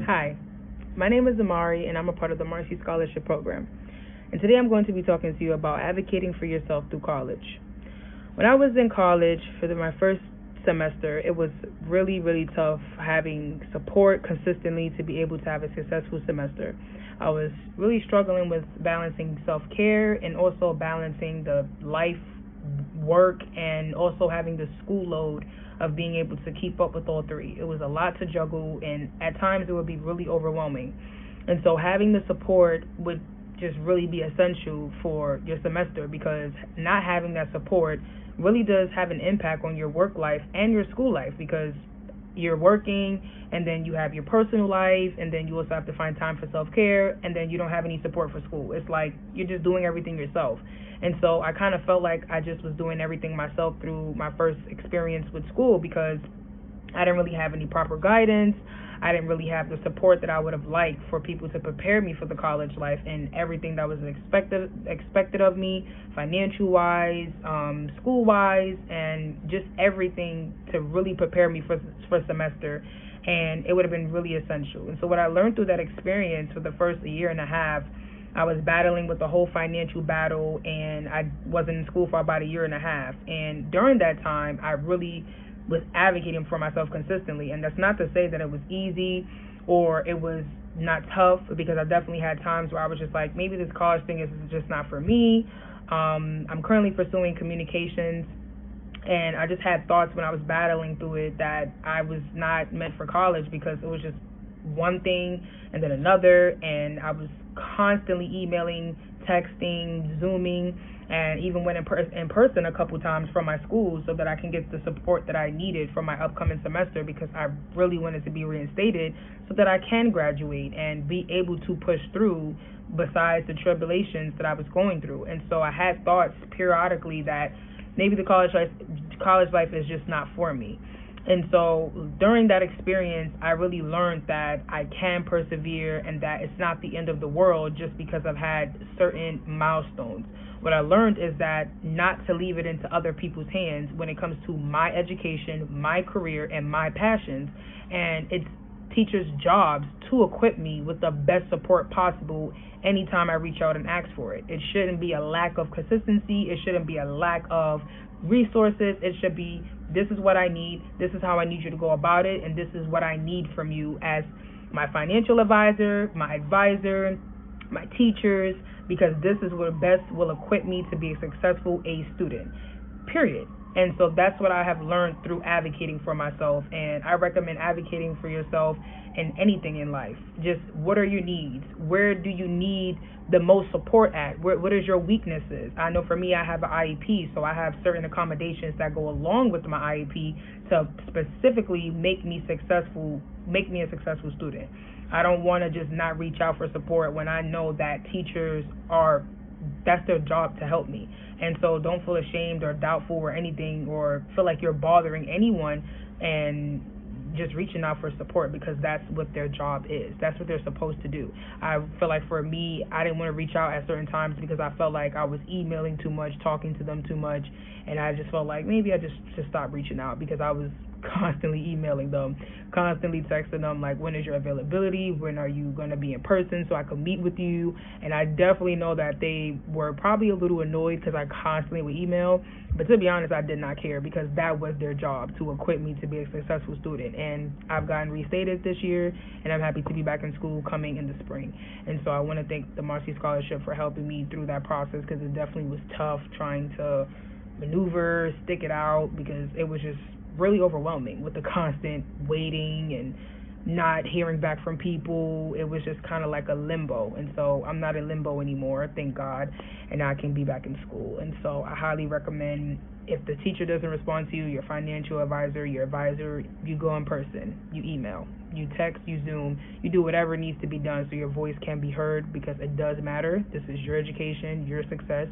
Hi, my name is Amari, and I'm a part of the Marcy Scholarship Program. And today I'm going to be talking to you about advocating for yourself through college. When I was in college for my first semester, it was really, really tough having support consistently to be able to have a successful semester. I was really struggling with balancing self-care and also balancing the life, work, and also having the school load of being able to keep up with all three. It was a lot to juggle, and at times it would be really overwhelming. And so having the support would just really be essential for your semester, because not having that support really does have an impact on your work life and your school life, because you're working and then you have your personal life and then you also have to find time for self-care, and then you don't have any support for school. It's like you're just doing everything yourself. And so I kind of felt like I just was doing everything myself through my first experience with school, because I didn't really have any proper guidance. I didn't really have the support that I would have liked for people to prepare me for the college life and everything that was expected of me, financial-wise, school-wise, and just everything to really prepare me for semester. And it would have been really essential. And so what I learned through that experience for the first year and a half, I was battling with the whole financial battle, and I wasn't in school for about a year and a half. And during that time, I really was advocating for myself consistently. And that's not to say that it was easy or it was not tough, because I definitely had times where I was just like, maybe this college thing is just not for me. I'm currently pursuing communications, and I just had thoughts when I was battling through it that I was not meant for college, because it was just one thing and then another, and I was constantly emailing, texting, Zooming, and even went in person a couple times from my school so that I can get the support that I needed for my upcoming semester, because I really wanted to be reinstated so that I can graduate and be able to push through besides the tribulations that I was going through. And so I had thoughts periodically that maybe the college life is just not for me. And so during that experience, I really learned that I can persevere and that it's not the end of the world just because I've had certain milestones. What I learned is that not to leave it into other people's hands when it comes to my education, my career, and my passions. And it's teachers' jobs to equip me with the best support possible anytime I reach out and ask for it. It shouldn't be a lack of consistency. It shouldn't be a lack of resources. It should be, this is what I need, this is how I need you to go about it, and this is what I need from you as my financial advisor, my advisor, my teachers, because this is what best will equip me to be a successful A student, period. And so that's what I have learned through advocating for myself, and I recommend advocating for yourself in anything in life. Just what are your needs? Where do you need the most support at? What is your weaknesses? I know for me, I have an IEP, so I have certain accommodations that go along with my IEP to specifically make me successful, make me a successful student. I don't want to just not reach out for support when I know that teachers that's their job to help me. And so don't feel ashamed or doubtful or anything, or feel like you're bothering anyone and just reaching out for support, because that's what their job is. That's what they're supposed to do. I feel like for me, I didn't want to reach out at certain times because I felt like I was emailing too much, talking to them too much, and I just felt like maybe I just should stop reaching out, because I was constantly emailing them, constantly texting them like, when is your availability, when are you going to be in person so I can meet with you? And I definitely know that they were probably a little annoyed because I constantly would email, but to be honest, I did not care, because that was their job, to equip me to be a successful student. And I've gotten restated this year, and I'm happy to be back in school coming in the spring. And so I want to thank the Marcy Scholarship for helping me through that process, because it definitely was tough trying to maneuver, stick it out, because it was just really overwhelming with the constant waiting and not hearing back from people. It was just kind of like a limbo. And so I'm not in limbo anymore, thank God, and I can be back in school. And so I highly recommend, if the teacher doesn't respond to you, your financial advisor, your advisor, you go in person, you email, you text, you Zoom, you do whatever needs to be done so your voice can be heard, because it does matter. This is your education, your success,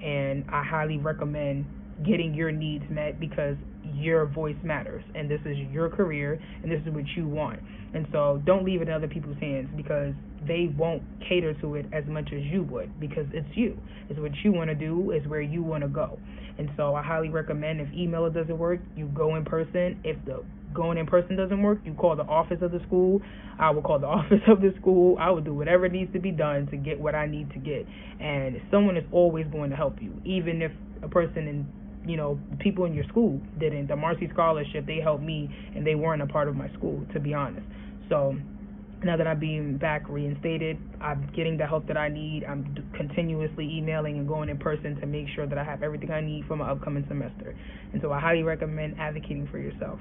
and I highly recommend getting your needs met, because your voice matters, and this is your career, and this is what you want. And so don't leave it in other people's hands, because they won't cater to it as much as you would, because it's you. It's what you want to do, is where you want to go. And so I highly recommend, if email doesn't work, you go in person. If the going in person doesn't work, you call the office of the school. I will call the office of the school. I will do whatever needs to be done to get what I need to get. And someone is always going to help you, even if a person in, people in your school didn't. The Marcy Scholarship, they helped me, and they weren't a part of my school, to be honest. So now that I'm being back reinstated, I'm getting the help that I need. I'm continuously emailing and going in person to make sure that I have everything I need for my upcoming semester. And so I highly recommend advocating for yourself.